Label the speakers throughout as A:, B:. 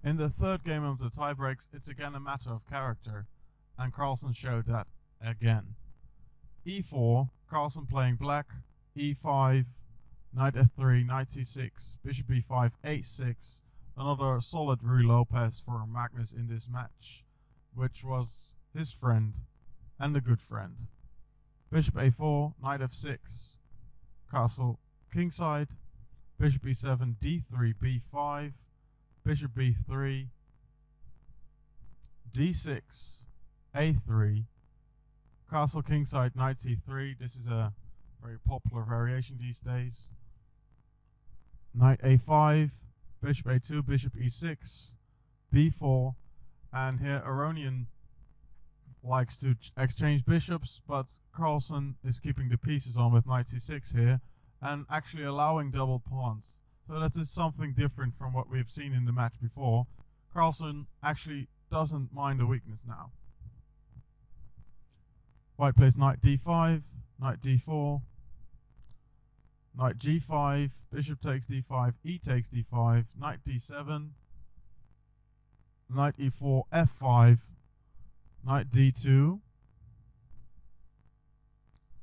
A: In the third game of the tiebreaks, it's again a matter of character, and Carlsen showed that again. e4, Carlsen playing black, e5, knight f3, knight c6, bishop e5, h6. Another solid Ruy Lopez for Magnus in this match, which was his friend and a good friend. Bishop a4, knight f6, castle kingside, bishop e7, d3, b5, bishop b3, d6, a3, castle kingside, knight c3. This is a very popular variation these days. Knight a5, bishop a2, bishop e6, b4, and here Aronian likes to exchange bishops, but Carlsen is keeping the pieces on with knight c6 here, and actually allowing double pawns. So that is something different from what we've seen in the match before. Carlsen actually doesn't mind a weakness now. White plays knight d5, knight d4, knight g5, bishop takes d5, e takes d5, knight d7, knight e4, f5, knight d2.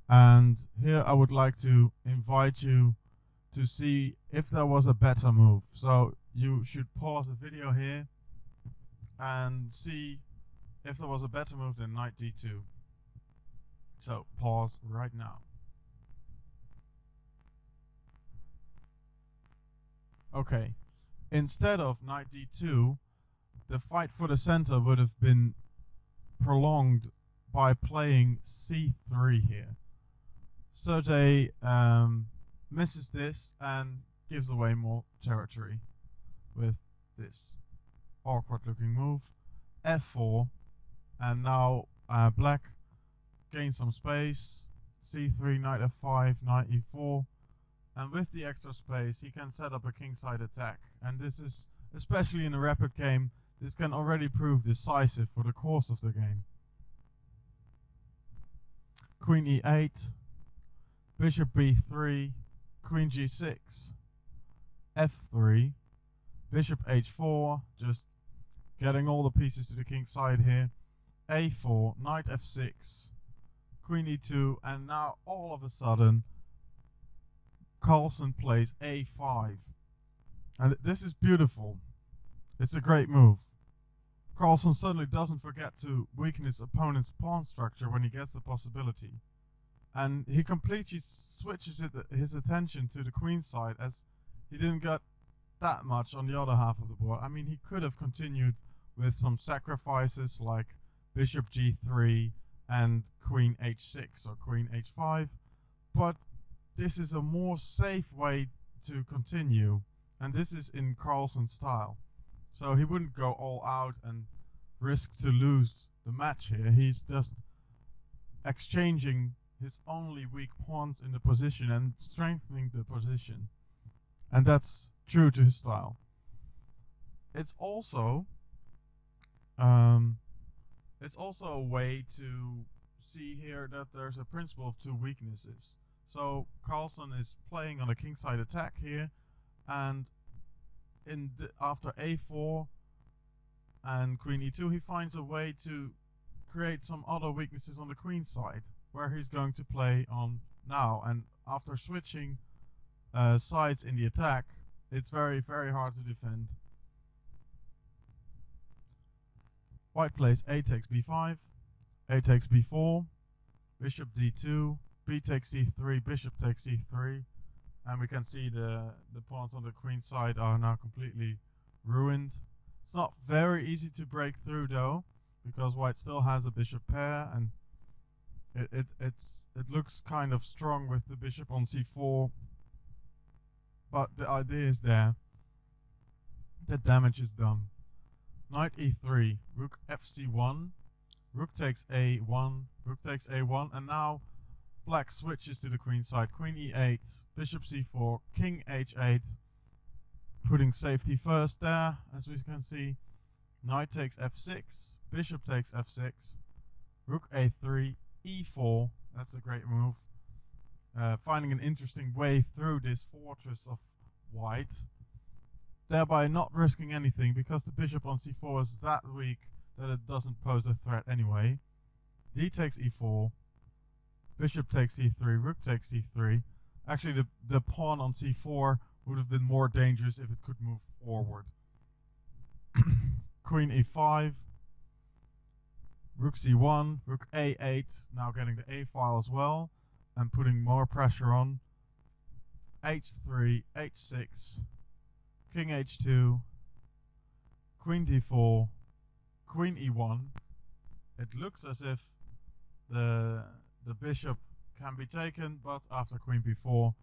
A: And here I would like to invite you to see if there was a better move. So you should pause the video here and see if there was a better move than knight d2. So pause right now. Okay, instead of knight d2, the fight for the center would have been prolonged by playing c3 here. Sergey misses this and gives away more territory with this awkward looking move. f4, and now black gains some space. c3, knight f5, knight e4, and with the extra space he can set up a kingside attack, and this is, especially in a rapid game, this can already prove decisive for the course of the game. Queen e8, bishop b3, queen g6, f3, bishop h4, just getting all the pieces to the king's side here, a4, knight f6, queen e2, and now all of a sudden Carlsen plays a5. And this is beautiful. It's a great move. Carlsen certainly doesn't forget to weaken his opponent's pawn structure when he gets the possibility. And he completely switches his attention to the queen side, as he didn't get that much on the other half of the board. I mean, he could have continued with some sacrifices like bishop g3 and queen h6 or queen h5, but this is a more safe way to continue, and this is in Carlsen's style. So he wouldn't go all out and risk to lose the match here. He's just exchanging his only weak pawns in the position and strengthening the position, and that's true to his style. It's also a way to see here that there's a principle of two weaknesses. So Carlsen is playing on a kingside attack here, and after a4 and queen e2, he finds a way to create some other weaknesses on the queen side, where he's going to play on now. And after switching sides in the attack, it's very, very hard to defend. White plays a takes b5, a takes b4, bishop d2, b takes c3, bishop takes c3, and we can see the pawns on the queen side are now completely ruined. It's not very easy to break through though, because white still has a bishop pair, and it looks kind of strong with the bishop on c4, but the idea is there. The damage is done. Knight e3, rook fc1, rook takes a1, rook takes a1, and now black switches to the queen side. Queen e8, bishop c4, king h8, putting safety first there, as we can see. Knight takes f6, bishop takes f6, rook a3, e4, that's a great move. Finding an interesting way through this fortress of white. thereby not risking anything because the bishop on c4 is that weak that it doesn't pose a threat anyway. D takes e4, bishop takes e3, rook takes e3. Actually, the pawn on c4 would have been more dangerous if it could move forward. Queen e5, rook c1, rook a8, now getting the a file as well, and putting more pressure on. h3, h6, king h2, queen d4, queen e1. It looks as if the bishop can be taken, but after queen b4,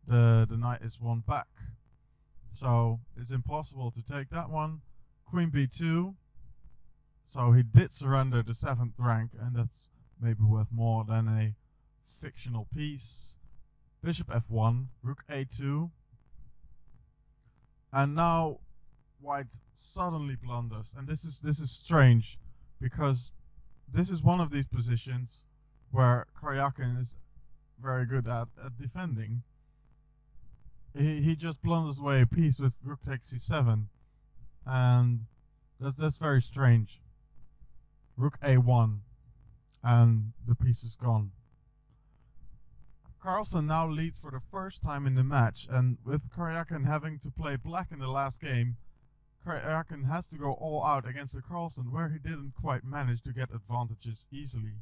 A: the knight is won back. So it's impossible to take that one. Queen b2. So he did surrender the 7th rank, and that's maybe worth more than a fictional piece. Bishop f1, rook a2. And now white suddenly blunders, and this is strange because this is one of these positions where Karyakin is very good at defending. He just blunders away a piece with rook takes c7, and that's very strange. Rook a1, and the piece is gone. Carlsen now leads for the first time in the match, and with Karyakin having to play black in the last game, Karyakin has to go all out against a Carlsen where he didn't quite manage to get advantages easily.